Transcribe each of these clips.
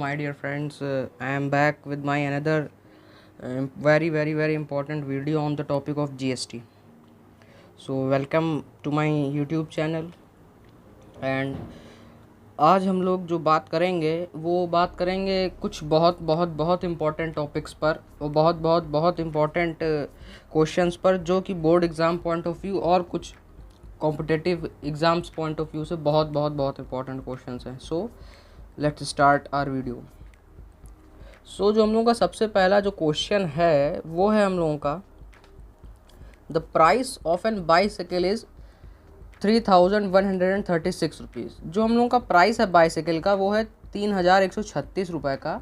my dear friends. I am back with my another very important video on the topic of GST. So welcome to my YouTube channel. And आज हम लोग जो बात करेंगे वो बात करेंगे कुछ बहुत इम्पोर्टेंट टॉपिक्स पर और बहुत इम्पोर्टेंट क्वेश्चंस पर, जो कि board exam point of view और कुछ competitive exams point of view से बहुत इंपॉर्टेंट क्वेश्चंस हैं. So let's start our video. So जो हम लोगों का सबसे पहला जो क्वेश्चन है वो है हम लोगों का, the price of an bicycle is 3136 rupees. जो हम लोगों का प्राइस है बाईसाइकिल का वो है 3136 रुपये का.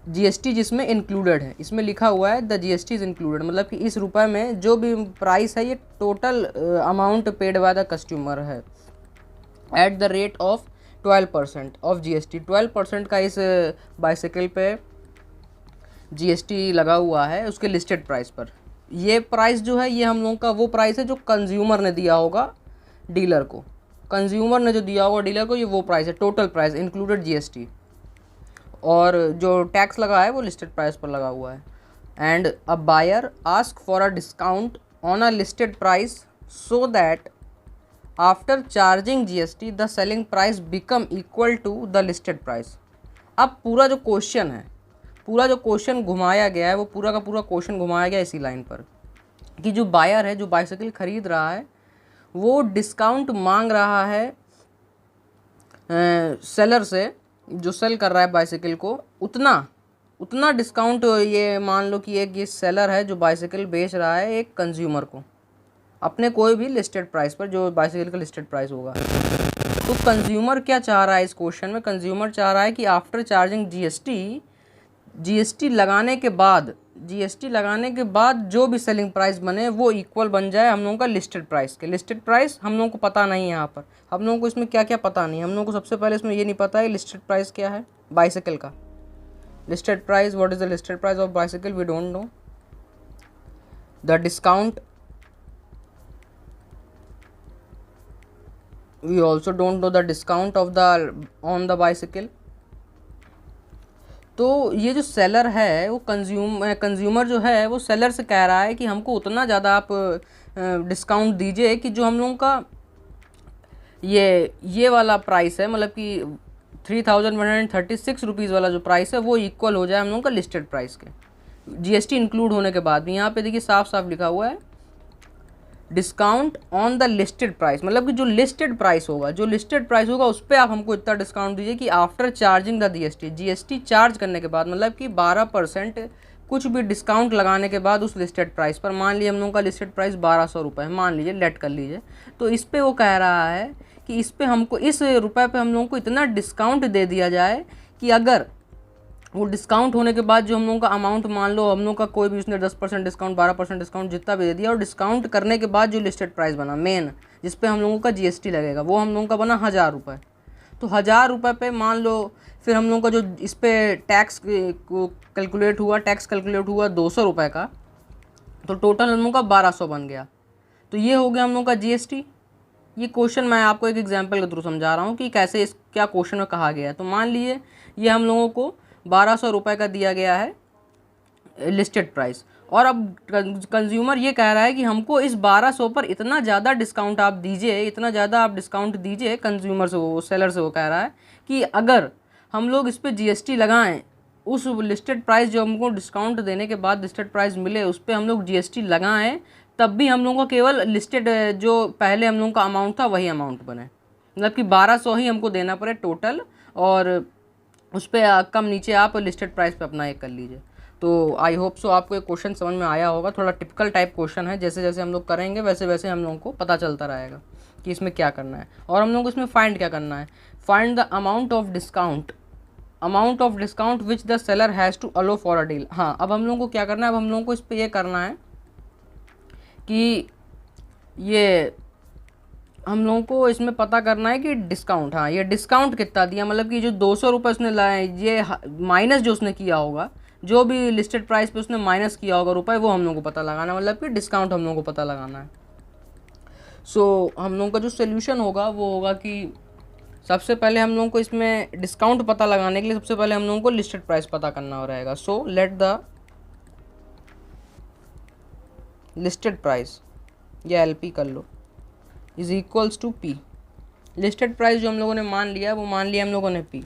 जीएसटी जिसमें इंक्लूडेड है, इसमें लिखा हुआ है द जीएसटी इज़ इंक्लूडेड, मतलब कि इस रुपये में जो भी प्राइस है ये total amount paid by the customer है at the rate of 12% of GST. 12% का इस बाईसाइकिल पे जीएसटी लगा हुआ है उसके लिस्टेड प्राइस पर. ये प्राइस जो है ये हम लोगों का वो प्राइस है जो कंज्यूमर ने दिया होगा डीलर को. कंज्यूमर ने जो दिया होगा डीलर को, ये वो प्राइस है, टोटल प्राइस इंक्लूडेड जीएसटी. और जो टैक्स लगा है वो लिस्टेड प्राइस पर लगा हुआ है. And a buyer ask for a discount on a listed price so that after charging GST the selling price become equal to the listed price. अब पूरा जो क्वेश्चन है, पूरा जो क्वेश्चन घुमाया गया है वो पूरा का पूरा क्वेश्चन घुमाया गया इसी लाइन पर कि जो बायर है, जो बाईसाइकिल खरीद रहा है, वो डिस्काउंट मांग रहा है सेलर से, जो सेल कर रहा है बाईसाइकिल को, उतना डिस्काउंट. ये मान लो कि एक ये सेलर है जो बाईसाइकिल बेच रहा है एक कंज्यूमर को अपने कोई भी लिस्टेड प्राइस पर, जो बाईसाइकिल का लिस्टेड प्राइस होगा. तो कंज्यूमर क्या चाह रहा है इस क्वेश्चन में? कंज्यूमर चाह रहा है कि आफ्टर चार्जिंग जीएसटी लगाने के बाद जो भी सेलिंग प्राइस बने वो इक्वल बन जाए हम लोगों का लिस्टेड प्राइस के. लिस्टेड प्राइस हम लोगों को पता नहीं है, यहाँ पर हम लोगों को इसमें क्या क्या पता नहीं है. हम लोगों को सबसे पहले इसमें ये नहीं पता है लिस्टेड प्राइस क्या है बाईसाइकिल का. Listed price, what is the listed price of bicycle, we don't know. The discount, we also don't know the discount of the on the bicycle. तो ये जो सेलर है वो कंज्यूमर जो है वो सेलर से कह रहा है कि हमको उतना ज़्यादा आप डिस्काउंट दीजिए कि जो हम लोगों का ये वाला प्राइस है, मतलब कि 3136 रुपीज़ वाला जो प्राइस है वो इक्वल हो जाए हम लोगों का लिस्टेड प्राइस के, जीएसटी इंक्लूड होने के बाद भी. यहाँ पे देखिए साफ लिखा हुआ है discount on the listed price, मतलब कि जो लिस्टेड प्राइस होगा उस पर आप हमको इतना डिस्काउंट दीजिए कि after charging the GST charge करने के बाद, मतलब कि 12% कुछ भी डिस्काउंट लगाने के बाद उस लिस्टेड प्राइस पर. मान लीजिए हम लोगों का लिस्टेड प्राइस 1200 रुपये है, मान लीजिए, लेट कर लीजिए. तो इस पर वो कह रहा है कि इस पे हमको, इस रुपये पे हम लोगों को इतना डिस्काउंट दे दिया जाए कि अगर वो डिस्काउंट होने के बाद जो हम लोगों का अमाउंट, मान लो हम लोगों का कोई भी उसने 10% डिस्काउंट, 12% डिस्काउंट, जितना भी दे दिया, और डिस्काउंट करने के बाद जो लिस्टेड प्राइस बना मेन जिस पे हम लोगों का जीएसटी लगेगा, वो हम लोगों का बना 1000 रुपये. तो 1000 रुपये पे मान लो फिर हम लोगों का जो इस पर टैक्स कैलकुलेट हुआ 200 रुपये का, तो टोटल हम लोगों का 1200 बन गया. तो ये हो गया हम लोगों का जीएसटी. ये क्वेश्चन मैं आपको एक एग्जांपल के थ्रू समझा रहा हूँ कि कैसे इस क्या क्वेश्चन में कहा गया है. तो मान लीजिए ये हम लोगों को 1200 रुपये का दिया गया है लिस्टेड प्राइस, और अब कंज्यूमर ये कह रहा है कि हमको इस 1200 पर इतना ज़्यादा डिस्काउंट आप दीजिए, कंज्यूमर से, वो सेलर से वो कह रहा है कि अगर हम लोग इस पर जीएसटी लगाएं, उस लिस्टेड प्राइस जो हमको डिस्काउंट देने के बाद लिस्टेड प्राइस मिले उस पर हम लोग जीएसटी लगाएं, तब भी हम लोगों का केवल लिस्टेड जो पहले हम लोगों का अमाउंट था वही अमाउंट बने, मतलब कि 1200 ही हमको देना पड़े टोटल, और उस पर कम नीचे आप लिस्टेड प्राइस पे अपना एक कर लीजिए. तो आई होप सो आपको एक क्वेश्चन समझ में आया होगा. थोड़ा टिपिकल टाइप क्वेश्चन है, जैसे जैसे हम लोग करेंगे वैसे वैसे हम लोगों को पता चलता रहेगा कि इसमें क्या करना है. और हम लोग को इसमें फाइंड क्या करना है, find the amount of discount which the seller has to allow for a deal. हाँ, अब हम लोगों को क्या करना है, अब हम लोगों को इस पर यह करना है कि ये हम लोगों को इसमें पता करना है कि डिस्काउंट, हाँ, ये डिस्काउंट कितना दिया, मतलब कि जो 200 रुपये उसने लाए, ये माइनस जो उसने किया होगा, जो भी लिस्टेड प्राइस पे उसने माइनस किया होगा रुपए, वो हम लोगों को पता लगाना है, मतलब कि डिस्काउंट हम लोगों को पता लगाना है. सो हम लोगों का जो सोल्यूशन होगा वो होगा कि सबसे पहले हम लोगों को इसमें डिस्काउंट पता लगाने के लिए सबसे पहले हम लोगों को लिस्टेड प्राइस पता करना हो रहेगा। So let the listed price, या एलपी कर लो, is equals to P. Listed price जो हम लोगों ने मान लिया वो मान लिया हम लोगों ने पी।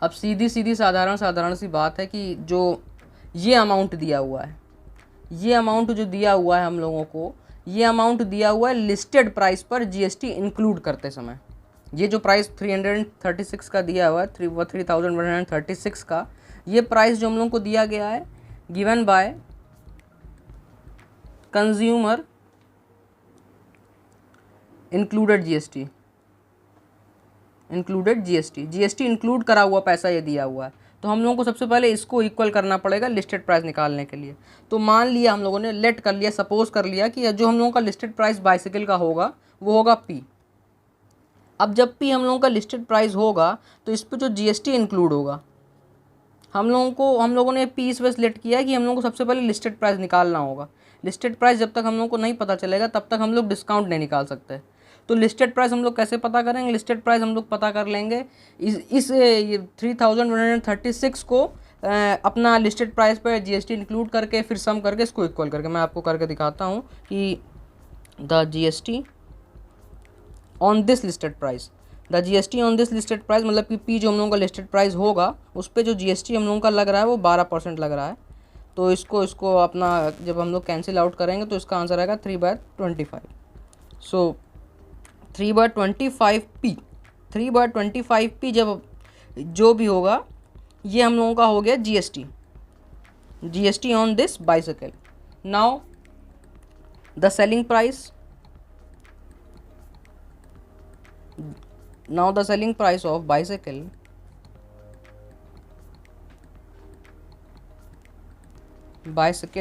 अब सीधी सीधी साधारण सी बात है कि जो ये अमाउंट दिया हुआ है, ये अमाउंट जो दिया हुआ है हम लोगों को, ये अमाउंट दिया हुआ है लिस्टेड प्राइस पर जीएसटी इंक्लूड करते समय। ये जो प्राइस 336 का दिया हुआ है, 3136 का, ये प्राइस जो हम लोगों को दिया गया है given by consumer included GST, GST include करा हुआ पैसा ये दिया हुआ है। तो हम लोगों को सबसे पहले इसको इक्वल करना पड़ेगा लिस्टेड प्राइस निकालने के लिए। तो मान लिया हम लोगों ने, लेट कर लिया, सपोज कर लिया कि जो हम लोगों का लिस्टेड प्राइस बाइसिकल का होगा वो होगा पी। अब जब पी हम लोगों का लिस्टेड प्राइस होगा तो इस पर जो जीएसटी इंक्लूड होगा, हम लोगों ने पी इस वजह से लेट किया है कि हम लोगों को सबसे पहले लिस्टेड प्राइस निकालना होगा। लिस्टेड प्राइस जब तक हम लोगों को नहीं पता चलेगा तब तक हम लोग डिस्काउंट नहीं निकाल सकते। तो लिस्टेड प्राइस हम लोग कैसे पता करेंगे? लिस्टेड प्राइस हम लोग पता कर लेंगे इस 3136 को अपना लिस्टेड प्राइस पर जीएसटी इंक्लूड करके फिर सम करके इसको इक्वल करके। मैं आपको करके दिखाता हूँ कि the GST on this listed price, the GST on this listed price मतलब कि पी जो हम लोगों का लिस्टेड प्राइस होगा उस पर जो जीएसटी हम लोगों का लग रहा है वो 12% लग रहा है। तो इसको अपना जब हम लोग कैंसिल आउट करेंगे तो इसका आंसर आएगा 3/25। सो 3/25 पी जब जो भी होगा ये हम लोगों का हो गया GST on this bicycle. Now the selling price, now the selling price of bicycle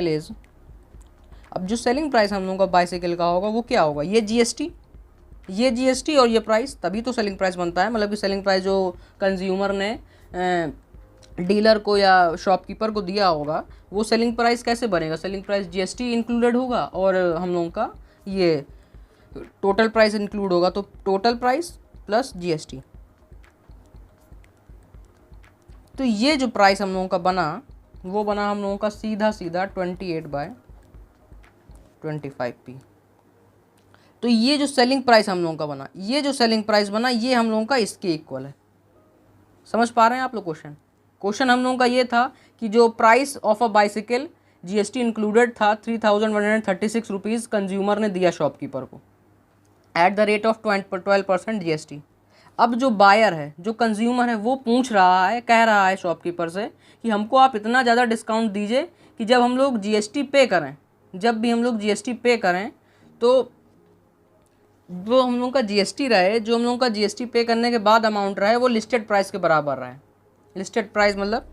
is, अब जो सेलिंग प्राइस हम लोगों का बाइसिकल का होगा वो क्या होगा? ये जीएसटी और ये प्राइस, तभी तो सेलिंग प्राइस बनता है। मतलब कि सेलिंग प्राइस जो कंज्यूमर ने डीलर को या शॉपकीपर को दिया होगा वो सेलिंग प्राइस कैसे बनेगा? सेलिंग प्राइस जीएसटी इंक्लूडेड होगा और हम लोगों का ये टोटल प्राइस इंक्लूड होगा। तो टोटल प्राइस प्लस जीएसटी। तो ये जो प्राइस हम लोगों का बना वो बना हम लोगों का सीधा 28/25 तो ये जो सेलिंग प्राइस हम लोगों का बना, ये जो सेलिंग प्राइस बना ये हम लोगों का इसके इक्वल है। समझ पा रहे हैं आप लोग? क्वेश्चन हम लोगों का ये था कि जो price of a bicycle GST included था 3136 रुपीज़ कंज्यूमर ने दिया शॉपकीपर को eight the rate of 12% GST. अब जो बायर है, जो कंज्यूमर है, वो पूछ रहा है, कह रहा है शॉपकीपर से कि हमको आप इतना ज़्यादा डिस्काउंट दीजिए कि जब हम लोग जीएसटी पे करें, जब भी हम लोग जीएसटी पे करें तो जो हम लोग का जीएसटी रहे, जो हम लोग का जीएसटी पे करने के बाद अमाउंट रहे वो लिस्टेड प्राइस के बराबर रहे। लिस्टेड प्राइस मतलब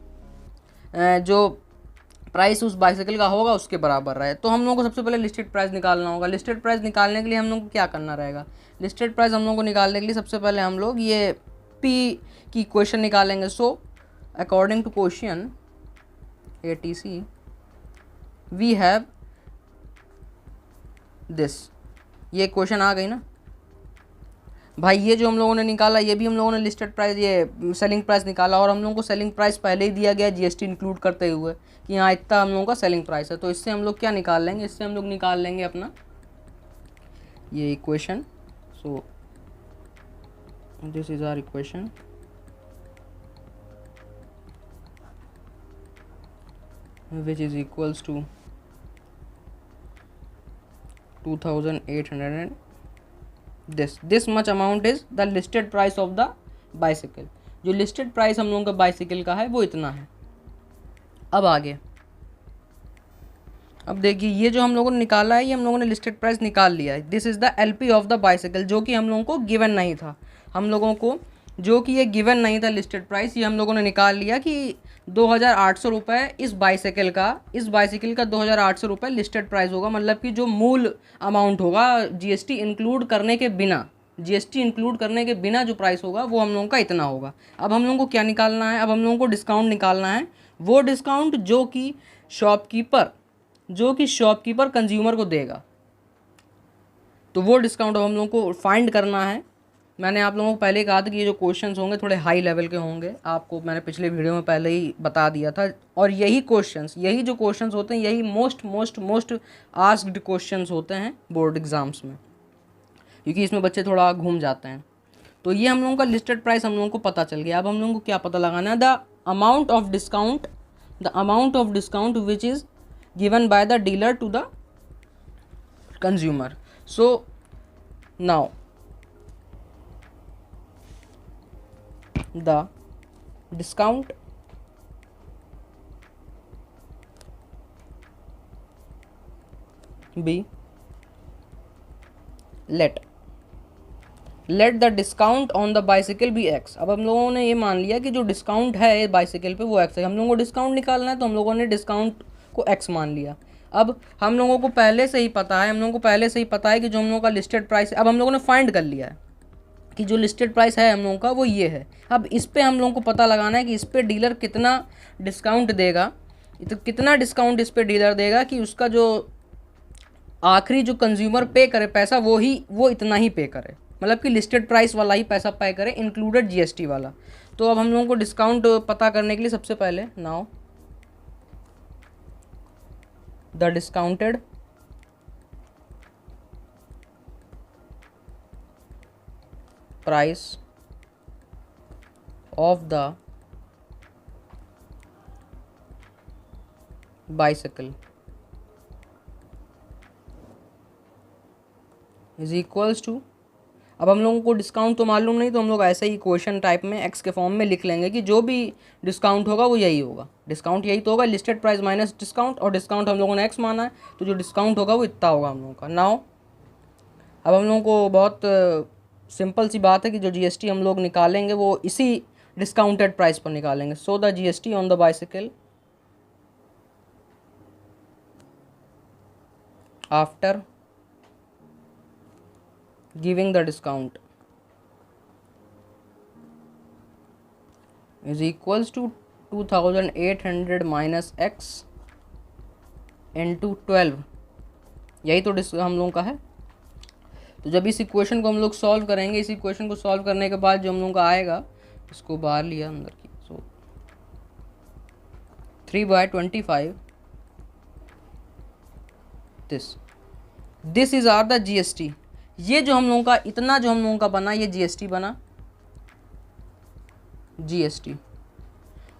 जो प्राइस उस बाइसिकल का होगा उसके बराबर रहे। तो हम लोगों को सबसे पहले लिस्टेड प्राइस निकालना होगा। लिस्टेड प्राइस निकालने के लिए हम लोग को क्या करना रहेगा? लिस्टेड प्राइस हम लोग को निकालने के लिए सबसे पहले हम लोग ये पी की इक्वेशन निकालेंगे। So according to question ATC we have this, ये क्वेश्चन आ गई ना भाई। ये जो हम लोगों ने निकाला ये भी हम लोगों ने लिस्टेड प्राइस, ये सेलिंग प्राइस निकाला और हम लोगों को सेलिंग प्राइस पहले ही दिया गया जीएसटी इंक्लूड करते हुए कि हाँ इतना हम लोगों का सेलिंग प्राइस है। तो इससे हम लोग क्या निकाल लेंगे? इससे हम लोग निकाल लेंगे अपना ये equation. So this is our equation which is equals to 2800 and this much amount is the listed price of the bicycle। जो listed price हम लोगों का बाइसिकल का है वो इतना है। अब आगे, अब देखिए ये जो हम लोगों ने निकाला है ये हम लोगों ने लिस्टेड प्राइस निकाल लिया है। This is the LP of the bicycle, जो कि हम लोगों को गिवन नहीं था। हम लोगों को जो कि ये गिवन नहीं था लिस्टेड प्राइस, ये हम लोगों ने निकाल लिया कि 2800 रुपये इस बाइसिकल का 2800 रुपये लिस्टेड प्राइस होगा। मतलब कि जो मूल अमाउंट होगा जीएसटी इंक्लूड करने के बिना, जो प्राइस होगा वो हम लोगों का इतना होगा। अब हम लोगों को क्या निकालना है? अब हम लोगों को डिस्काउंट निकालना है। वो डिस्काउंट जो कि शॉपकीपर कंज्यूमर को देगा। तो वो डिस्काउंट हम लोगों को फाइंड करना है। मैंने आप लोगों को पहले कहा था कि ये जो क्वेश्चंस होंगे थोड़े हाई लेवल के होंगे, आपको मैंने पिछले वीडियो में पहले ही बता दिया था। और यही जो क्वेश्चंस होते हैं यही मोस्ट आस्क्ड क्वेश्चंस होते हैं बोर्ड एग्ज़ाम्स में, क्योंकि इसमें बच्चे थोड़ा घूम जाते हैं। तो ये हम लोगों का लिस्टेड प्राइस हम लोगों को पता चल गया। अब हम लोगों को क्या पता लगाना है, the amount of discount which is given by the dealer to the consumer. So now the discount be let the discount on the bicycle be x। अब हम लोगों ने ये मान लिया कि जो डिस्काउंट है बाइसिकल पे वो x है। हम लोगों को डिस्काउंट निकालना है तो हम लोगों ने डिस्काउंट को x मान लिया। अब हम लोगों को पहले से ही पता है कि जो हम लोगों का लिस्टेड प्राइस है, अब हम लोगों ने फाइंड कर लिया है कि जो लिस्टेड प्राइस है हम लोगों का वो ये है। अब इस पे हम लोगों को पता लगाना है कि इस पे डीलर कितना डिस्काउंट देगा, तो कितना डिस्काउंट इस पे डीलर देगा कि उसका जो आखिरी जो कंज्यूमर पे करे पैसा वो इतना ही पे करे, मतलब कि लिस्टेड प्राइस वाला ही पैसा पे करे इंक्लूडेड जीएसटी वाला। तो अब हम लोगों को डिस्काउंट पता करने के लिए सबसे पहले now the discounted price of the bicycle is equals to, अब हम लोगों को डिस्काउंट तो मालूम नहीं तो हम लोग ऐसे ही क्वेश्चन टाइप में एक्स के फॉर्म में लिख लेंगे कि जो भी डिस्काउंट होगा वो यही होगा। डिस्काउंट यही तो होगा, लिस्टेड प्राइस माइनस डिस्काउंट, और डिस्काउंट हम लोगों ने एक्स माना है तो जो डिस्काउंट होगा वो इतना होगा हम लोगों का। नाउ अब हम लोगों को बहुत सिंपल सी बात है कि जो जीएसटी हम लोग निकालेंगे वो इसी डिस्काउंटेड प्राइस पर निकालेंगे। So the GST on the bicycle after giving the discount is equals to 2800 minus x into 12। यही तो हम लोगों का है। तो जब इस इक्वेशन को हम लोग सॉल्व करेंगे, इस इक्वेशन को सॉल्व करने के बाद जो हम लोगों का आएगा, इसको बाहर लिया अंदर की, so 3/25 this is are the GST. ये जो हम लोगों का इतना जो हम लोगों का बना ये जीएसटी बना, जीएसटी,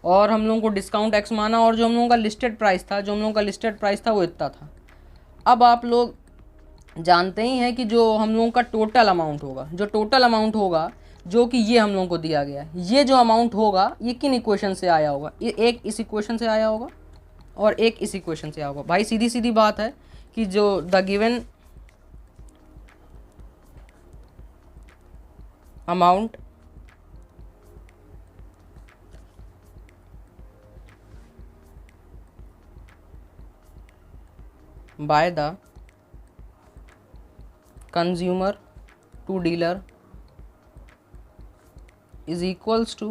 और हम लोगों को डिस्काउंट एक्स माना, और जो हम लोगों का लिस्टेड प्राइस था वो इतना था। अब आप लोग जानते ही हैं कि जो हम लोगों का टोटल अमाउंट होगा, जो कि ये हम लोगों को दिया गया है, ये जो अमाउंट होगा ये किन इक्वेशन से आया होगा, ये एक इस इक्वेशन से आया होगा और एक इस इक्वेशन से आया होगा। भाई सीधी सीधी बात है कि जो the given amount by the consumer to dealer is equals to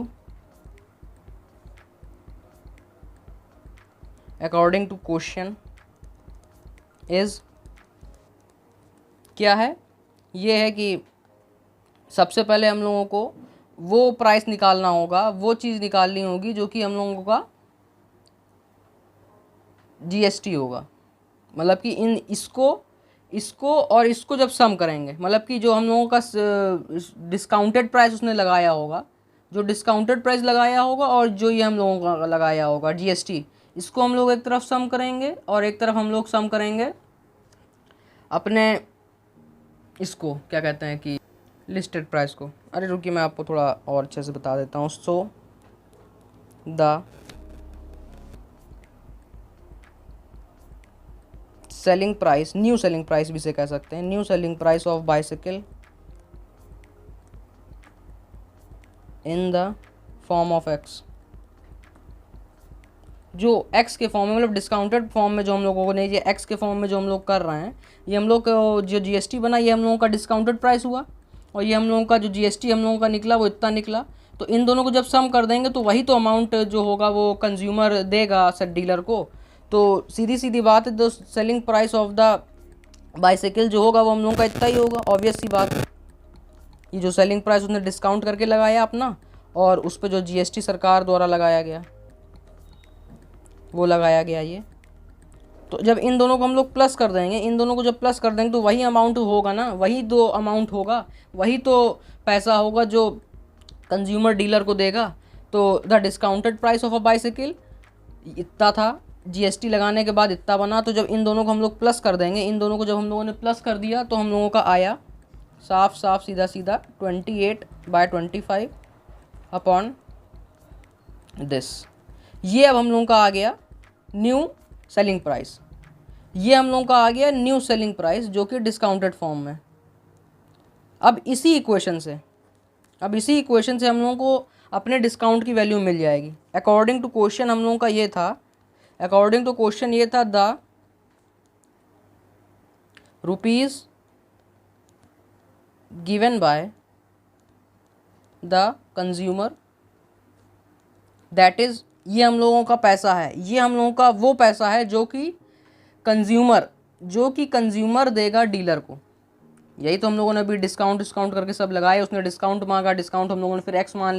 according to question is क्या है, ये है कि सबसे पहले हम लोगों को वो प्राइस निकालना होगा, वो चीज़ निकालनी होगी जो कि हम लोगों का जीएसटी होगा। मतलब कि इन इसको और इसको जब सम करेंगे, मतलब कि जो हम लोगों का डिस्काउंटेड प्राइस उसने लगाया होगा, और जो ये हम लोगों का लगाया होगा जीएसटी, इसको हम लोग एक तरफ सम करेंगे और एक तरफ हम लोग सम करेंगे अपने इसको क्या कहते हैं कि लिस्टेड प्राइस को। अरे रुकिए मैं आपको थोड़ा और अच्छे से बता देता हूँ। So the selling price, new selling price भी इसे कह सकते हैं, new selling price of bicycle in the form of x, जो एक्स के फॉर्म में, मतलब डिस्काउंटेड फॉर्म में जो हम लोगों ने ये एक्स के फॉर्म में जो हम लोग कर रहे हैं, ये हम लोग जो जीएसटी बना ये हम लोगों का डिस्काउंटेड प्राइस हुआ, और ये हम लोगों का जो जीएसटी हम लोगों का निकला वो इतना निकला। तो इन दोनों को जब सम कर देंगे तो वही तो अमाउंट जो होगा वो कंज्यूमर देगा सर डीलर को। तो सीधी सीधी बात है, तो selling price of the bicycle जो होगा वो हम लोगों का इतना ही होगा, ऑब्वियस सी बात है। ये जो सेलिंग प्राइस उसने डिस्काउंट करके लगाया अपना, और उस पर जो जीएसटी सरकार द्वारा लगाया गया वो लगाया गया ये। तो जब इन दोनों को हम लोग प्लस कर देंगे, इन दोनों को जब प्लस कर देंगे तो वही अमाउंट होगा ना, वही दो अमाउंट होगा, वही तो पैसा होगा जो कंज्यूमर डीलर को देगा। तो the discounted price of a bicycle इतना था, जीएसटी लगाने के बाद इतना बना। तो जब इन दोनों को हम लोग प्लस कर देंगे, इन दोनों को जब हम लोगों ने प्लस कर दिया तो हम लोगों का आया साफ साफ सीधा सीधा 28/25 अपॉन दिस। ये अब हम लोगों का आ गया न्यू सेलिंग प्राइस, ये हम लोगों का आ गया न्यू सेलिंग प्राइस जो कि डिस्काउंटेड फॉर्म में। अब इसी इक्वेशन से हम लोगों को अपने डिस्काउंट की वैल्यू मिल जाएगी। अकॉर्डिंग टू क्वेश्चन हम लोगों का ये था, अकॉर्डिंग टू क्वेश्चन ये था the rupees given by the consumer, that is, ये हम लोगों का पैसा है, ये हम लोगों का वो पैसा है जो कि कंज्यूमर देगा डीलर को। यही तो हम लोगों ने अभी डिस्काउंट करके सब लगाए, उसने डिस्काउंट मांगा, डिस्काउंट हम लोगों ने फिर एक्स मान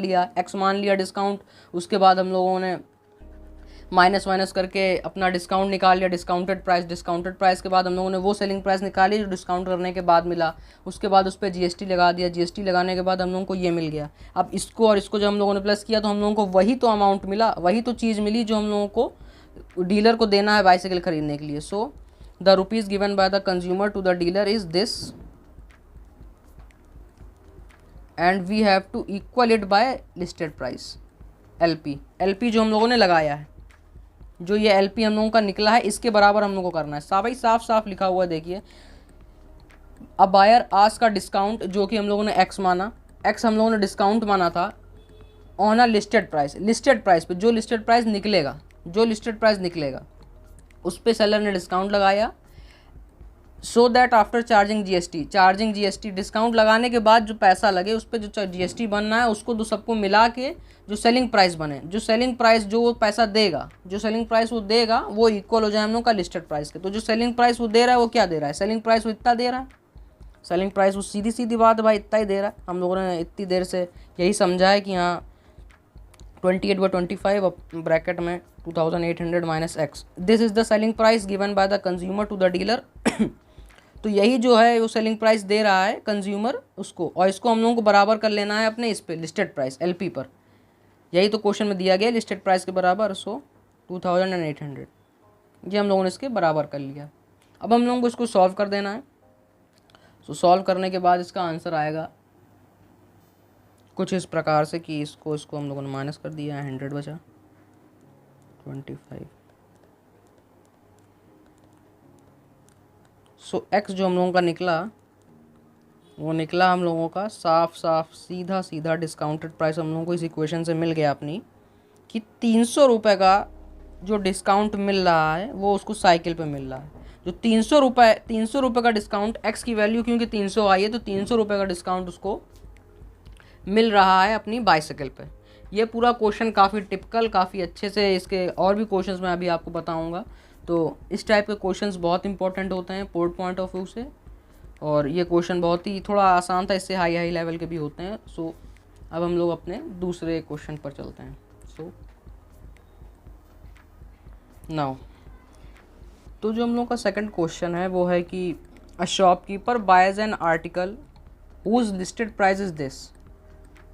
लिया डिस्काउंट, उसके बाद हम लोगों ने माइनस करके अपना डिस्काउंट निकाल लिया, डिस्काउंटेड प्राइस के बाद हम लोगों ने वो सेलिंग प्राइस निकाली जो डिस्काउंट करने के बाद मिला, उसके बाद उस पर जीएसटी लगा दिया, जीएसटी लगाने के बाद हम लोगों को ये मिल गया। अब इसको और इसको जब हम लोगों ने प्लस किया तो हम लोगों को वही तो अमाउंट मिला, वही तो चीज़ मिली जो हम लोगों को डीलर को देना है बाइसाइकिल खरीदने के लिए। So the rupees given by the consumer to the dealer is this and we have to equal it by listed price LP जो हम लोगों ने लगाया है, जो ये एलपी हम लोगों का निकला है इसके बराबर हम लोगों को करना है। भाई साफ साफ लिखा हुआ है देखिए, अब बायर आज का डिस्काउंट जो कि हम लोगों ने एक्स माना, एक्स हम लोगों ने डिस्काउंट माना था ऑन अ लिस्टेड प्राइस पे, जो लिस्टेड प्राइस निकलेगा उस पर सेलर ने डिस्काउंट लगाया। सो that after charging GST discount लगाने के बाद जो पैसा लगे उस पर जो जीएसटी बनना है उसको दो सबको मिला के जो सेलिंग प्राइस बने, जो सेलिंग प्राइस जो वो पैसा देगा, जो सेलिंग प्राइस वो देगा वो इक्वल हो जाए हम लोग का लिस्टेड प्राइस के। तो जो सेलिंग प्राइस वो दे रहा है वो क्या दे रहा है, सेलिंग प्राइस वो इतना दे रहा है, सेलिंग प्राइस वो सीधी बात है भाई इतना ही दे रहा है। हम लोगों ने इतनी देर से यही समझा है कि यहाँ 28/25 ब्रैकेट में 2800 minus x, this is the selling price given by the consumer to the dealer. तो यही जो है वो सेलिंग प्राइस दे रहा है कंज्यूमर उसको, और इसको हम लोगों को बराबर कर लेना है अपने इस पे लिस्टेड प्राइस एलपी पर। यही तो क्वेश्चन में दिया गया लिस्टेड प्राइस के बराबर। सो 2800 ये हम लोगों ने इसके बराबर कर लिया। अब हम लोगों को इसको सॉल्व कर देना है। सो सॉल्व करने के बाद इसका आंसर आएगा कुछ इस प्रकार से कि इसको हम लोगों ने माइनस कर दिया है, 100 बचा 25। सो एक्स जो हम लोगों का निकला वो निकला हम लोगों का साफ सीधा डिस्काउंटेड प्राइस हम लोगों को इस इक्वेशन से मिल गया अपनी, कि 300 रुपये का जो डिस्काउंट मिल रहा है वो उसको साइकिल पे मिल रहा है। जो 300 रुपये का डिस्काउंट, एक्स की वैल्यू क्योंकि 300 आई है तो 300 रुपये का डिस्काउंट उसको मिल रहा है अपनी बाइसाइकिल पे। ये पूरा क्वेश्चन काफ़ी टिपिकल, काफ़ी अच्छे से, इसके और भी क्वेश्चंस मैं अभी आपको बताऊंगा। तो इस टाइप के क्वेश्चंस बहुत इंपॉर्टेंट होते हैं पोर्ट पॉइंट ऑफ व्यू से, और ये क्वेश्चन बहुत ही थोड़ा आसान था, इससे हाई लेवल के भी होते हैं। सो अब हम लोग अपने दूसरे क्वेश्चन पर चलते हैं। सो नाउ तो जो हम लोग का सेकंड क्वेश्चन है वो है कि a shopkeeper buys an article whose listed price is this.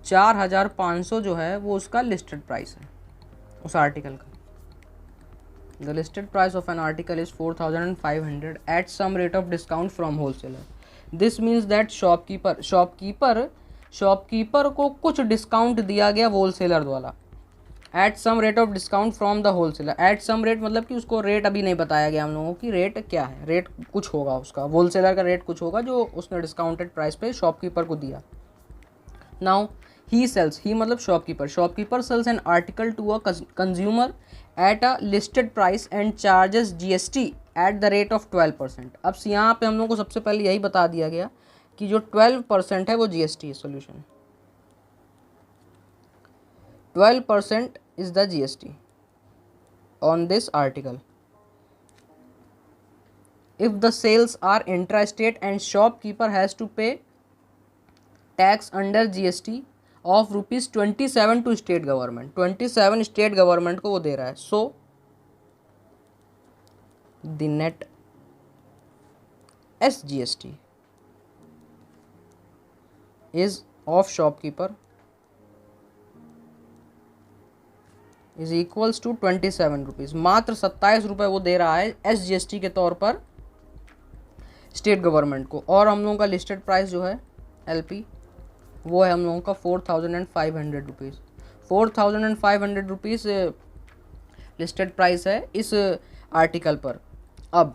4500 जो है वो उसका लिस्टेड प्राइस है उस आर्टिकल का। The listed price of an article is 4500 at some rate of discount from wholesaler. This means that shopkeeper को कुछ discount दिया गया होलसेलर द्वारा at some rate of discount from the wholesaler. At some rate मतलब कि उसको rate अभी नहीं बताया गया हम लोगों की, रेट क्या है, रेट कुछ होगा उसका, होलसेलर का रेट कुछ होगा जो उसने डिस्काउंटेड प्राइस पे शॉपकीपर को दिया। नाउ ही सेल्स, ही मतलब shopkeeper sells an article to a consumer at a listed price and charges GST at the rate of 12%। अब यहाँ पे हम लोग को सबसे पहले यही बता दिया गया कि जो 12% है वो जीएसटी है। Solution 12% is the GST on this article. If the sales are intrastate and shopkeeper has to pay tax under GST of ₹27 to state government, 27 state government को वो दे रहा है। So the net SGST is of shopkeeper is equals to 27 rupees. मात्र 27 रुपये वो दे रहा है SGST के तौर पर स्टेट गवर्नमेंट को। और हम लोगों का लिस्टेड प्राइस जो है LP वो है हम लोगों का 4500 रुपीज़। 4500 रुपीज़ लिस्टेड प्राइस है इस आर्टिकल पर। अब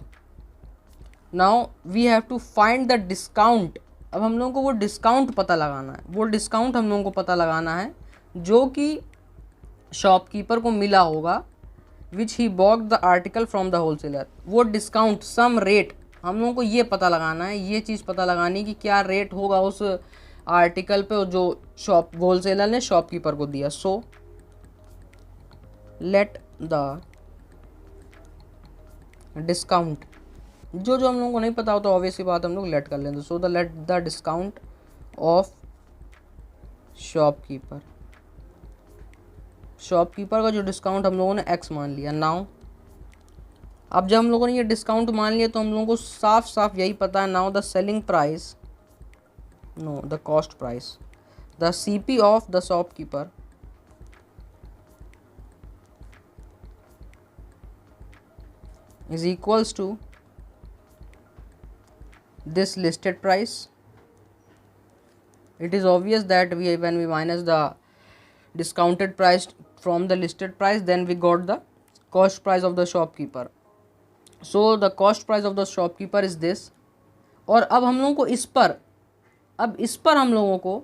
now we have to find the discount. अब हम लोगों को वो डिस्काउंट पता लगाना है। वो डिस्काउंट हम लोगों को पता लगाना है जो कि शॉपकीपर को मिला होगा which he bought the article from the wholesaler. वो डिस्काउंट सम रेट हम लोगों को ये पता लगाना है, ये चीज़ पता लगानी कि क्या रेट होगा उस आर्टिकल पे जो शॉप होलसेलर ने शॉपकीपर को दिया। सो लेट द डिस्काउंट, जो हम लोगों को नहीं पता हो तो ऑब्वियसली बात हम लोग लेट कर लेंगे। So the let the discount of shopkeeper, shopkeeper का जो डिस्काउंट हम लोगों ने X मान लिया। नाउ अब जब हम लोगों ने ये डिस्काउंट मान लिया तो हम लोगों को साफ साफ यही पता है। Now the selling price, know the cost price, the CP of the shopkeeper is equals to this listed price. It is obvious that when we minus the discounted price from the listed price, then we got the cost price of the shopkeeper. So the cost price of the shopkeeper is this. और अब हम लोगों को इस पर हम लोगों को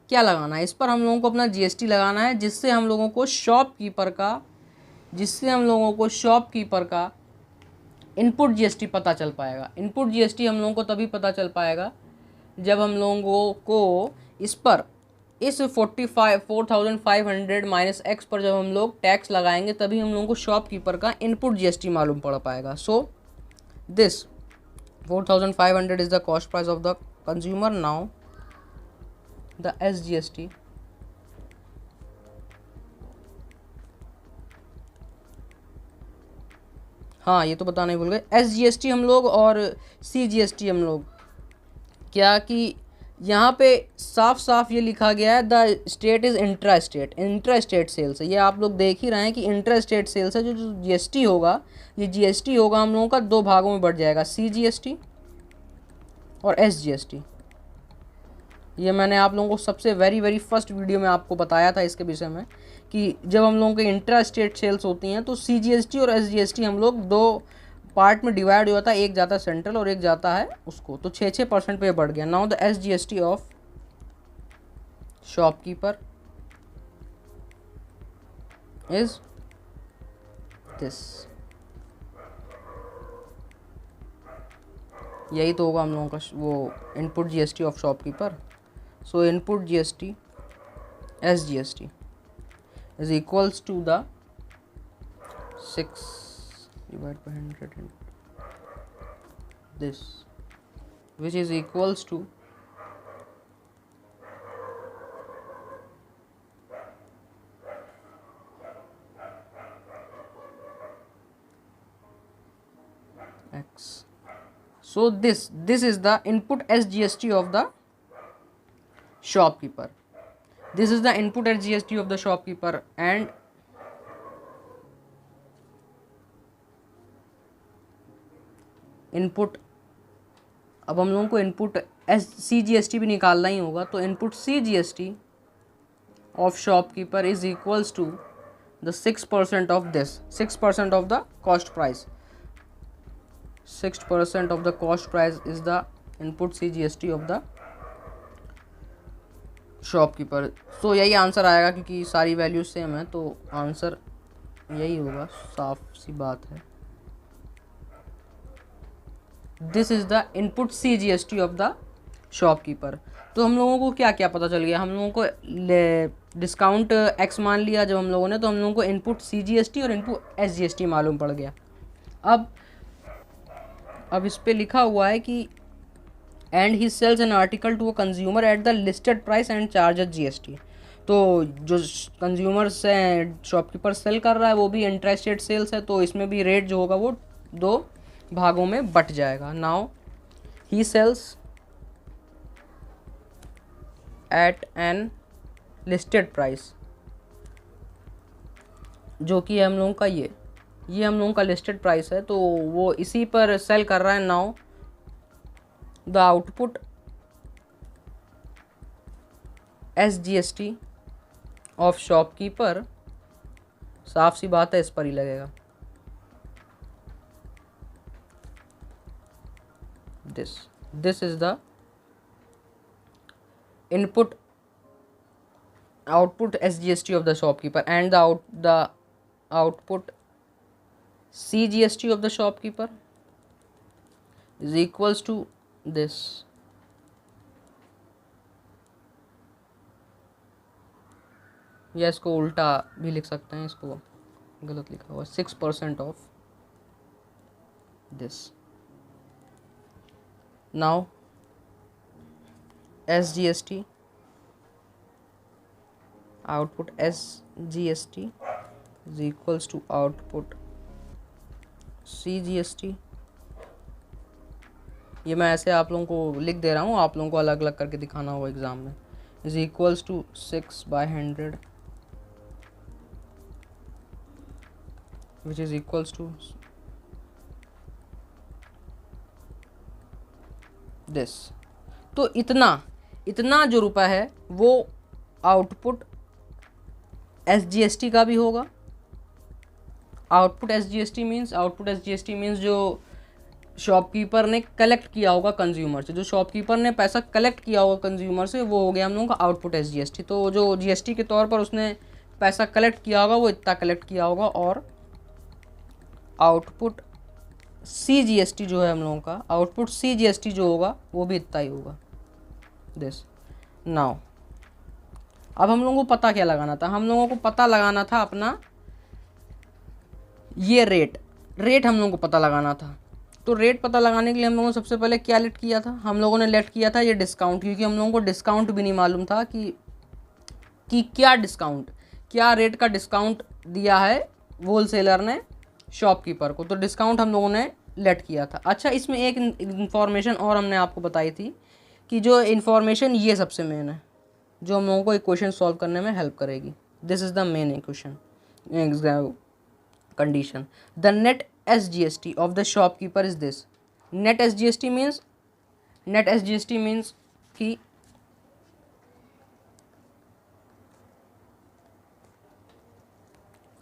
क्या लगाना है? इस पर हम लोगों को अपना GST लगाना है, जिससे हम लोगों को शॉपकीपर का इनपुट GST पता चल पाएगा। इनपुट GST हम लोगों को तभी पता चल पाएगा जब हम लोगों को इस 4500 माइनस X पर जब हम लोग टैक्स लगाएंगे तभी हम लोगों को शॉपकीपर का इनपुट GST मालूम पड़ पाएगा। So this 4500 is the cost price of the consumer. Now the SGST हाँ ये तो बताना ही भूल गए। SGST हम लोग और CGST हम लोग क्या कि यहाँ पे साफ साफ ये लिखा गया है the state is intra state sales है। ये आप लोग देख ही रहे हैं कि इंट्रा स्टेट सेल्स है। जो GST होगा, ये GST होगा हम लोगों का दो भागों में बढ़ जाएगा, CGST और SGST। ये मैंने आप लोगों को सबसे वेरी फर्स्ट वीडियो में आपको बताया था इसके विषय में कि जब हम लोगों के इंट्रा स्टेट सेल्स होती हैं तो CGST और SGST हम लोग दो पार्ट में डिवाइड हो जाता है, एक जाता है सेंट्रल और एक जाता है उसको, तो 6% पे बढ़ गया। Now the SGST of shopkeeper is this. यही तो होगा हम लोगों का वो input GST of shopkeeper. So input GST SGST is equals to the 6 divided by 100 and this, which is equals to X. So this is the input SGST of the shopkeeper. This is the input SGST of the shopkeeper and input. अब हम लोगों को input CGST भी निकालना ही होगा, तो input CGST of shopkeeper is equals to the 6% of this, 6% of the cost price. 6% of the cost price is the input CGST of the shopkeeper. So यही आंसर आएगा क्योंकि सारी वैल्यूज सेम है, तो आंसर यही होगा, साफ सी बात है। This is the input CGST of the shopkeeper. तो हम लोगों को क्या क्या पता चल गया? हम लोगों को डिस्काउंट X मान लिया जब हम लोगों ने, तो हम लोगों को इनपुट CGST और इनपुट SGST मालूम पड़ गया। अब इस पे लिखा हुआ है कि and he sells an article to a consumer at the listed price and charges GST. तो जो कंज्यूमर्स हैं शॉपकीपर सेल कर रहा है वो भी इंटरेस्ट रेट सेल्स है, तो इसमें भी रेट जो होगा वो दो भागों में बट जाएगा। Now he sells at an listed price, जो कि हम लोगों का ये हम लोगों का लिस्टेड प्राइस है, तो वो इसी पर सेल कर रहा है। Now the output SGST of shopkeeper, साफ सी बात है इस पर ही लगेगा। This is the input output SGST of the shopkeeper and the output CGST of the shopkeeper is equals to this। या इसको उल्टा भी लिख सकते हैं, इसको गलत लिखा हुआ 6% of this. Now SGST output SGST is equals to output CGST। ये मैं ऐसे आप लोगों को लिख दे रहा हूँ, आप लोगों को अलग अलग करके दिखाना होगा एग्जाम में। is equals to 6/100 which is equals to this। तो इतना जो रुपया है वो आउटपुट SGST का भी होगा। आउटपुट SGST मीन्स जो शॉपकीपर ने कलेक्ट किया होगा कंज्यूमर से, जो शॉपकीपर ने पैसा कलेक्ट किया होगा कंज्यूमर से, वो हो गया हम लोगों का आउटपुट SGST। तो जो GST के तौर पर उसने पैसा कलेक्ट किया होगा वो इतना कलेक्ट किया होगा। और आउटपुट CGST जो है हम लोगों का, आउटपुट CGST जो होगा वो भी इतना ही होगा दिस। नाउ अब हम लोगों को पता क्या लगाना था, हम लोगों को पता लगाना था अपना ये रेट हम लोगों को पता लगाना था। तो रेट पता लगाने के लिए हम लोगों ने सबसे पहले क्या लेट किया था, हम लोगों ने लेट किया था ये डिस्काउंट, क्योंकि हम लोगों को डिस्काउंट भी नहीं मालूम था कि क्या रेट का डिस्काउंट दिया है होलसेलर ने शॉपकीपर को। तो डिस्काउंट हम लोगों ने लेट किया था। अच्छा, इसमें एक इन्फॉर्मेशन और हमने आपको बताई थी कि जो इन्फॉर्मेशन ये सबसे मेन है, जो हम लोगों को एक क्वेश्चन सॉल्व करने में हेल्प करेगी। This is the main equation condition. The net SGST of the shopkeeper is this। net SGST means कि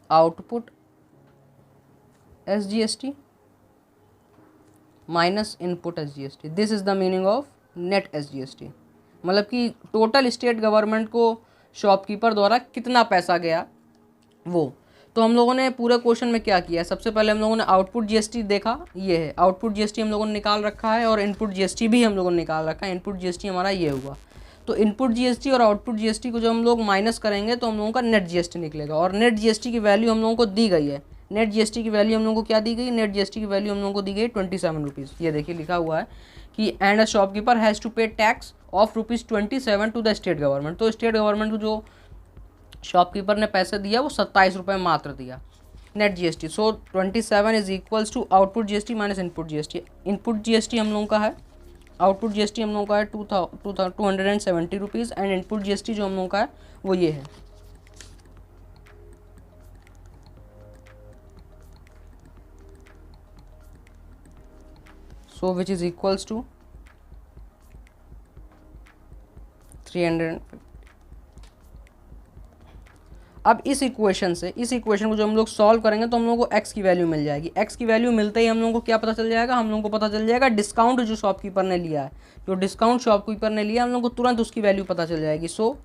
output SGST minus input SGST। This is the meaning of net SGST। मतलब कि total state government को shopkeeper द्वारा कितना पैसा गया वो। तो हम लोगों ने पूरे क्वेश्चन में क्या किया, सबसे पहले हम लोगों ने आउटपुट GST देखा, ये है आउटपुट GST हम लोगों ने निकाल रखा है, और इनपुट GST भी हम लोगों ने निकाल रखा है। इनपुट GST हमारा ये हुआ। तो इनपुट GST और आउटपुट GST को जब हम लोग माइनस करेंगे तो हम लोगों का नेट GST निकलेगा। और नेट GST की वैल्यू हम लोगों को दी गई है। नेट GST की वैल्यू हम लोगों को क्या दी गई, नेट GST की वैल्यू हम लोगों को दी गई 27 रुपीज़। ये देखिए लिखा हुआ है कि and a shopkeeper has to pay tax of ₹27 to the state government. तो स्टेट गवर्नमेंट को जो शॉपकीपर ने पैसे दिया वो 27 रुपये मात्र दिया net GST। So 27 is equals to output GST minus input GST। Input GST हम लोगों का है, आउटपुट GST हम लोगों का है 270 रुपीज़, एंड इनपुट GST जो हम लोगों का है वो ये है। सो विच इज इक्वल्स टू 350। अब इस इक्वेशन को जो हम लोग सॉल्व करेंगे तो हम लोगों को x की वैल्यू मिल जाएगी। x की वैल्यू मिलते ही हम लोगों को क्या पता चल जाएगा, हम लोगों को पता चल जाएगा डिस्काउंट जो शॉपकीपर ने लिया है, जो डिस्काउंट शॉपकीपर ने लिया हम लोगों को तुरंत उसकी वैल्यू पता चल जाएगी। सो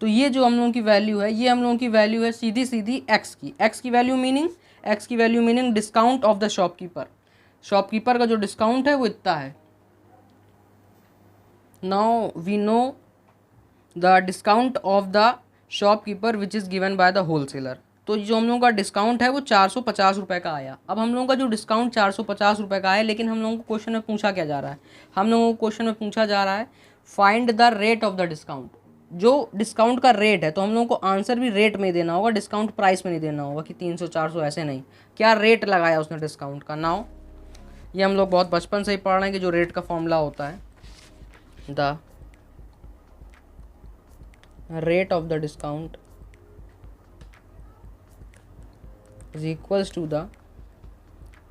तो ये जो हम लोगों की वैल्यू है, ये हम लोगों की वैल्यू है सीधी सीधी x की value meaning discount of the shopkeeper. Shopkeeper का जो डिस्काउंट है वो इतना है, now we know the discount of the shopkeeper which is given by the wholesaler. तो जो हम लोगों का डिस्काउंट है वो 450 रुपये का आया। अब हम लोगों का जो डिस्काउंट 450 रुपये का है, लेकिन हम लोगों को क्वेश्चन में पूछा क्या जा रहा है, हम लोगों को क्वेश्चन में पूछा जा रहा है find the rate of the discount. जो डिस्काउंट का रेट है, तो हम लोगों को आंसर भी रेट में ही देना होगा, डिस्काउंट प्राइस में नहीं देना होगा कि 300 400 ऐसे नहीं। क्या रेट लगाया उसने डिस्काउंट का। नाउ ये हम लोग बहुत बचपन से ही पढ़ रहे हैं कि जो रेट का फॉर्मूला होता है, the rate of the discount is equals to the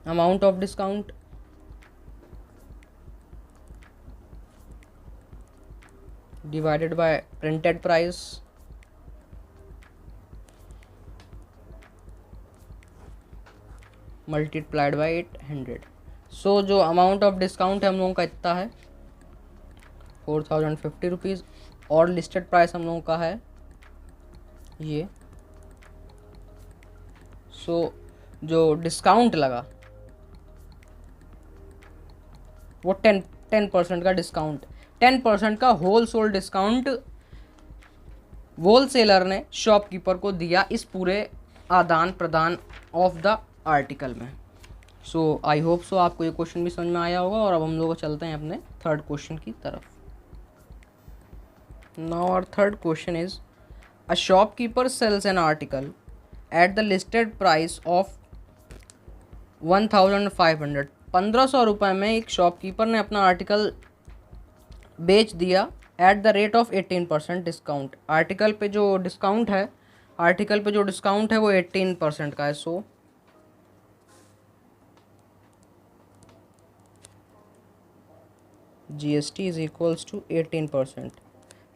amount of discount divided by printed price multiplied by 800। सो जो अमाउंट ऑफ डिस्काउंट है हम लोगों का इतना है 4050 रुपीज़, और लिस्टेड प्राइस हम लोगों का है ये। सो जो डिस्काउंट लगा वो 10% का डिस्काउंट, 10% का होल सोल डिस्काउंट होलसेलर ने शॉपकीपर को दिया इस पूरे आदान प्रदान ऑफ द आर्टिकल में। सो आई होप सो आपको ये क्वेश्चन भी समझ में आया होगा। और अब हम लोग चलते हैं अपने थर्ड क्वेश्चन की तरफ। Now our third question is a shopkeeper sells an article at the listed price of 1500। 1500 रुपये में एक शॉपकीपर ने अपना आर्टिकल बेच दिया eight the rate of 18% discount. Article पे जो डिस्काउंट है वो 18% का है। सो GST is equals to 18%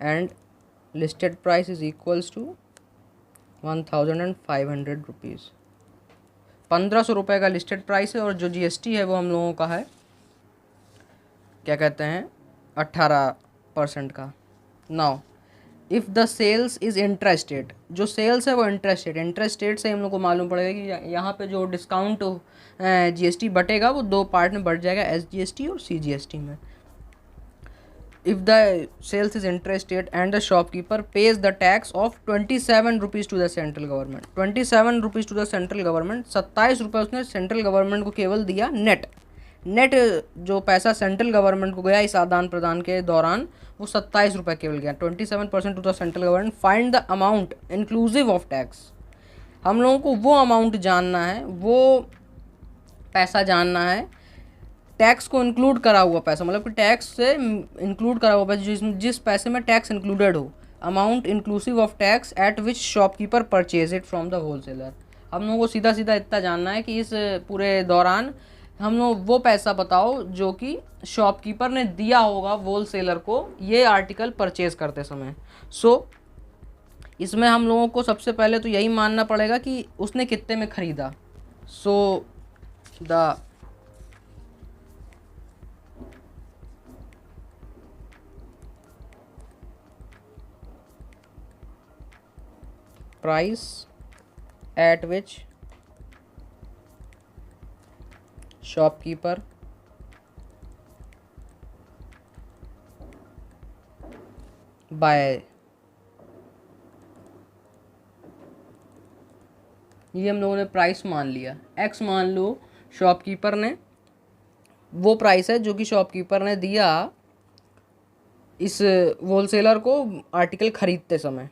and listed price is equals to 1500 rupees. 1500 रुपये का लिस्टेड प्राइस है और जो GST है वो हम लोगों का है क्या कहते हैं 18% का। Now if the sales is interested, जो सेल्स है वो इंटरेस्टेड से हम लोग को मालूम पड़ेगा कि यहाँ पे जो डिस्काउंट GST बटेगा वो दो पार्ट में बढ़ जाएगा, SGST और CGST में। If the sales is interested and the shopkeeper pays the tax of 27 rupees to the central government, 27 rupees to the central government, 27 रुपये उसने सेंट्रल गवर्नमेंट को केवल दिया नेट जो पैसा सेंट्रल गवर्नमेंट को गया इस आदान प्रदान के दौरान वो 27 रुपये केवल गया। 27% to the central government. Find the amount inclusive of tax. हम लोगों को वो अमाउंट जानना है, वो पैसा जानना है टैक्स को इंक्लूड करा हुआ पैसा, मतलब कि टैक्स से इंक्लूड करा हुआ पैसा जिस पैसे में टैक्स इंक्लूडेड हो। Amount inclusive of tax at which shopkeeper purchase it from the wholesaler. हम लोगों को सीधा सीधा इतना जानना है कि इस पूरे दौरान हम लोग वो पैसा बताओ जो कि शॉपकीपर ने दिया होगा होलसेलर को ये आर्टिकल परचेज करते समय। सो इसमें हम लोगों को सबसे पहले तो यही मानना पड़ेगा कि उसने कितने में ख़रीदा। So the price at which shopkeeper buy, ये हम लोगों ने प्राइस मान लिया, एक्स मान लो शॉपकीपर ने, वो प्राइस है जो कि शॉपकीपर ने दिया इस होलसेलर को आर्टिकल ख़रीदते समय।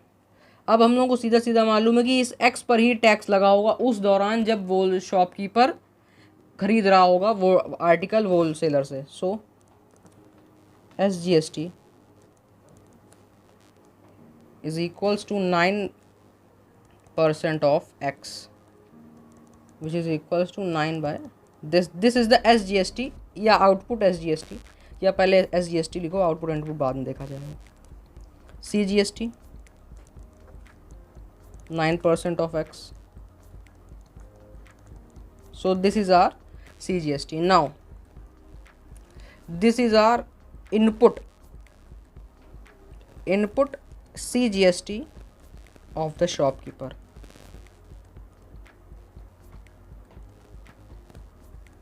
अब हम लोगों को सीधा सीधा मालूम है कि इस एक्स पर ही टैक्स लगा होगा उस दौरान जब वो शॉपकीपर खरीद रहा होगा वो आर्टिकल होलसेलर से। So SGST is equals to 9% of x which is equals to 9 by this is the SGST या आउटपुट SGST, या पहले SGST लिखो, आउटपुट इनपुट बाद में देखा जाएगा। CGST 9% of x. So this is our CGST. Now this is our input CGST of the shopkeeper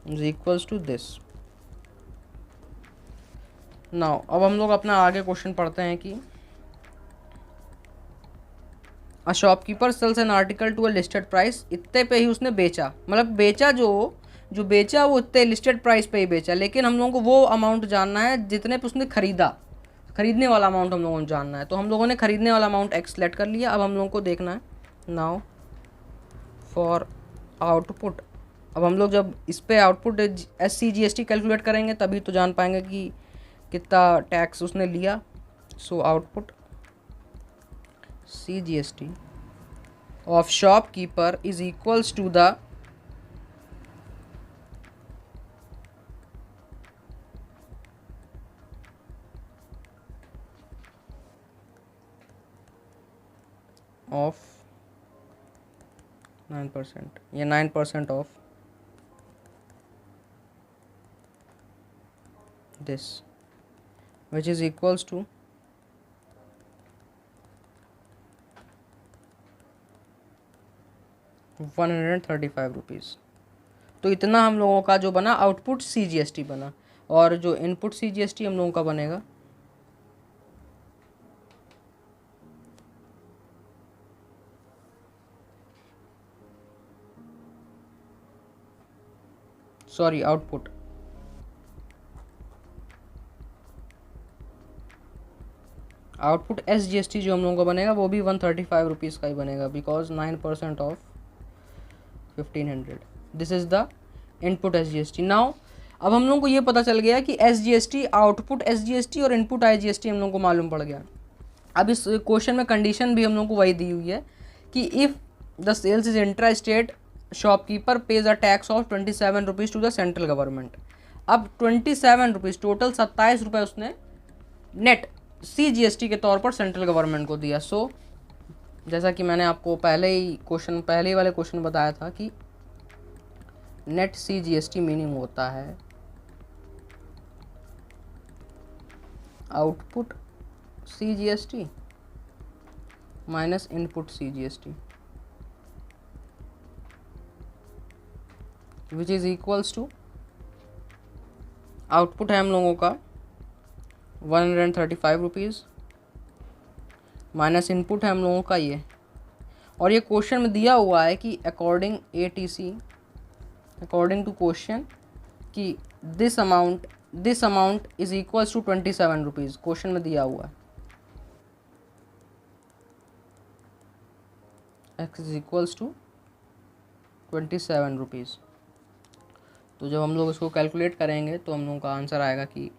is equals to this. Now अब हम लोग अपना आगे क्वेश्चन पढ़ते हैं कि a shopkeeper sells an article to a listed price, इतने पे ही उसने बेचा, मतलब बेचा जो बेचा वो इतने लिस्टेड प्राइस पे ही बेचा, लेकिन हम लोगों को वो अमाउंट जानना है जितने पे उसने खरीदा, खरीदने वाला अमाउंट हम लोगों को जानना है। तो हम लोगों ने खरीदने वाला अमाउंट एक्स सेलेक्ट कर लिया। अब हम लोगों को देखना है नाउ फॉर आउटपुट। अब हम लोग जब इस पे आउटपुट SCGST कैलकुलेट करेंगे तभी तो जान पाएंगे कि कितना टैक्स उसने लिया। So output CGST of shopkeeper is equals to the of 9%, या 9% of this, which is equals to 135 rupees. तो इतना हम लोगों का जो बना आउटपुट CGST बना, और जो इनपुट CGST हम लोगों का बनेगा सॉरी आउटपुट SGST जो हम लोगों का बनेगा वो भी 135 रुपीज़ का ही बनेगा, because 9% of 1500। This is the input SGST। Now अब हम लोगों को ये पता चल गया कि SGST, आउटपुट SGST और इनपुट IGST हम लोगों को मालूम पड़ गया। अब इस क्वेश्चन में कंडीशन भी हम लोगों को वही दी हुई है कि if the sales is intra state, shopkeeper pays a tax of 27 rupees to the central government. अब 27 रुपीज़, टोटल 27 रुपये उसने नेट CGST के तौर पर सेंट्रल गवर्नमेंट को दिया। सो जैसा कि मैंने आपको पहले वाले क्वेश्चन बताया था कि नेट CGST मीनिंग होता है output CGST minus input CGST, which is equals to, output है हम लोगों का 135 रुपीज़ माइनस इनपुट है हम लोगों का ये, और ये क्वेश्चन में दिया हुआ है कि अकॉर्डिंग टू क्वेश्चन कि this amount is equals to 27 rupees, question में दिया हुआ है x is equals to 27 rupees. तो जब हम लोग इसको कैलकुलेट करेंगे तो हम लोगों का आंसर आएगा कि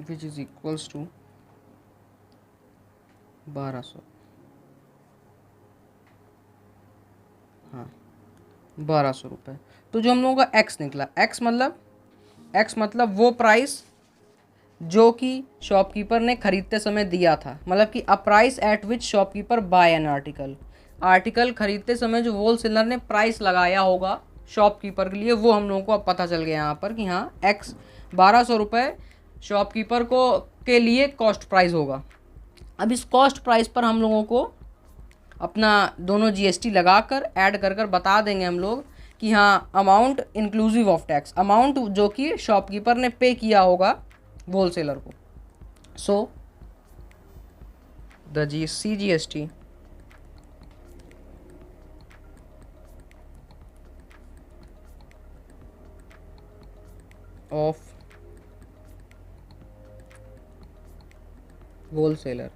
विच इज इक्वल्स टू 1200, हाँ 1200 रुपये। तो जो हम लोगों का x निकला, x मतलब वो प्राइस जो कि शॉपकीपर ने खरीदते समय दिया था, मतलब कि a price at which shopkeeper buy an article खरीदते समय जो होलसेलर ने प्राइस लगाया होगा शॉपकीपर के लिए, वो हम लोगों को अब पता चल गया यहाँ पर कि हाँ x 1200 रुपये शॉपकीपर के लिए कॉस्ट प्राइस होगा। अब इस कॉस्ट प्राइस पर हम लोगों को अपना दोनों GST लगाकर ऐड कर बता देंगे हम लोग कि हाँ amount inclusive of tax, amount जो कि शॉपकीपर ने पे किया होगा होलसेलर को। So the CGST of wholesaler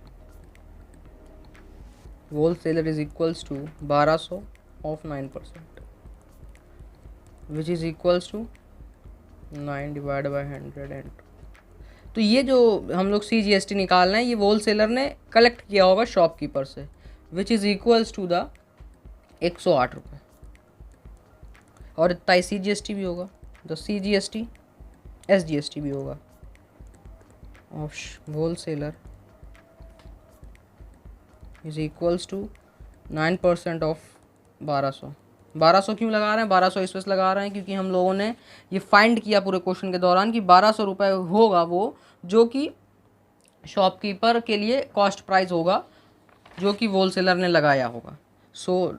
is equals to 1200 of 9%, which is equals to 9 divided by 100 and तो ये जो हम लोग CGST निकालना है ये होलसेलर ने कलेक्ट किया होगा शॉपकीपर से, which is equals to the 108 रुपये, और इतना ही CGST भी होगा, द CGST SGST भी होगा of wholesaler is equals to 9% of 1200 क्यों लगा रहे हैं, 1200 इस वजह लगा रहे हैं क्योंकि हम लोगों ने ये फाइंड किया पूरे क्वेश्चन के दौरान कि 1200 रुपये होगा वो जो कि शॉपकीपर के लिए कॉस्ट प्राइस होगा जो कि होलसेलर ने लगाया होगा। So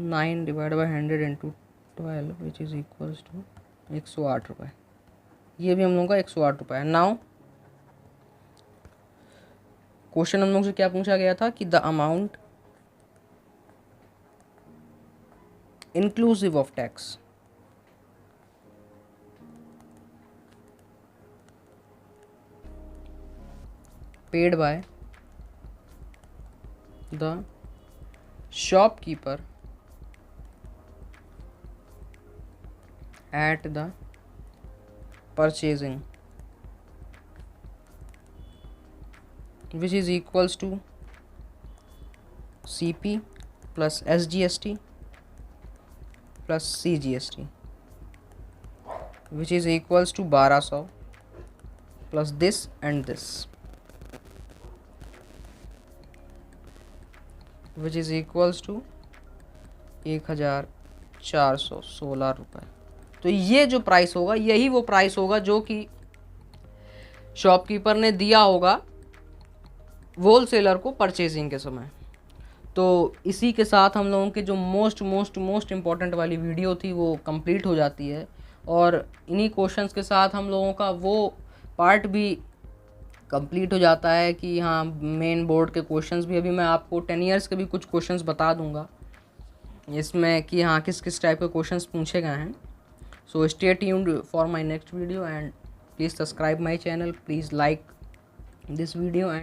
9 divide by 100 into 12 which is equals to 108 रुपये। ये भी हम लोगों का 108 रुपये है। नाउ क्वेश्चन हम लोग से क्या पूछा गया था कि the amount inclusive of tax paid by the shopkeeper at the purchasing which is equals to CP plus SGST plus CGST which is equals to 1200 plus this and this which is equals to 1416 रुपये। तो ये जो price होगा यही वो price होगा जो कि शॉपकीपर ने दिया होगा होलसेलर को परचेजिंग के समय। तो इसी के साथ हम लोगों की जो मोस्ट इम्पॉर्टेंट वाली वीडियो थी वो कंप्लीट हो जाती है, और इन्हीं क्वेश्चंस के साथ हम लोगों का वो पार्ट भी कंप्लीट हो जाता है कि हाँ मेन बोर्ड के क्वेश्चंस भी। अभी मैं आपको 10 ईयर्स के भी कुछ क्वेश्चंस बता दूंगा इसमें कि हाँ किस किस टाइप के क्वेश्चंस पूछे गए हैं। So stay tuned for my next video and please subscribe my channel, please like this video and